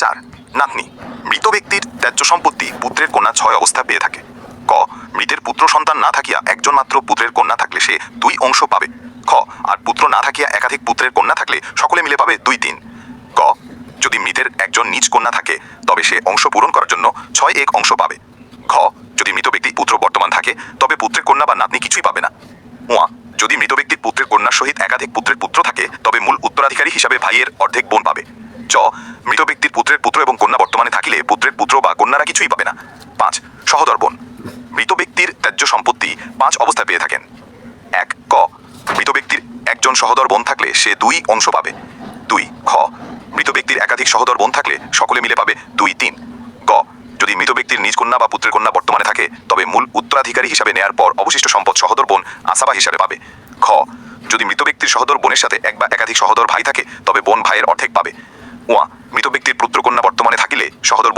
4. নাতনি। মৃত ব্যক্তির ত্যায্য সম্পত্তি পুত্রের কন্যা 6 অবস্থা পেয়ে থাকে। ক. মৃতের পুত্র সন্তান না থাকিয়া একজন মাত্র পুত্রের কন্যা থাকলে সে 2 অংশ পাবে। খ. আর পুত্র না থাকিয়া একাধিক পুত্রের কন্যা থাকলে সকলে মিলে পাবে 2/3। গ. যদি মৃতের একজন নিজ কন্যা থাকে তবে সে অংশ পূরণ করার জন্য 6/1 অংশ পাবে। ঘ. যদি মৃত ব্যক্তি পুত্র বর্তমান থাকে তবে পুত্রের কন্যা বা নাতনি কিছুই পাবে না। উয়া. যদি মৃত ব্যক্তির পুত্রের কন্যার সহিত একাধিক পুত্রের পুত্র থাকে তবে মূল উত্তরাধিকারী হিসাবে ভাইয়ের অর্ধেক বোন পাবে। চ. মৃত ব্যক্তির পুত্রের পুত্র এবং কন্যা বর্তমানে থাকিলে পুত্রের পুত্র বা কন্যারা কিছুই পাবে না। 5. সহোদর বোন। মৃত ব্যক্তির ত্যায্য সম্পত্তি 5 অবস্থায় পেয়ে থাকেন। 1. ক. মৃত ব্যক্তির একজন সহোদর বোন থাকলে সে 2 অংশ পাবে। 2. খ. মৃত ব্যক্তির একাধিক সহোদর বোন থাকলে সকলে মিলে পাবে 2/3। গ. যদি মৃত ব্যক্তির নিজ কন্যা বা পুত্রের কন্যা বর্তমানে থাকে তবে মূল উত্তরাধিকারী হিসাবে নেয়ার পর অবশিষ্ট সম্পদ সহোদর বোন আসাবা হিসাবে পাবে। খ. যদি মৃত ব্যক্তির সহোদর বোনের সাথে এক বা একাধিক সহোদর ভাই থাকে তবে বোন ভাইয়ের অর্ধেক পাবে। উয়া. মৃত ব্যক্তির পুত্র কন্যা বর্তমানে থাকিলে সহোদর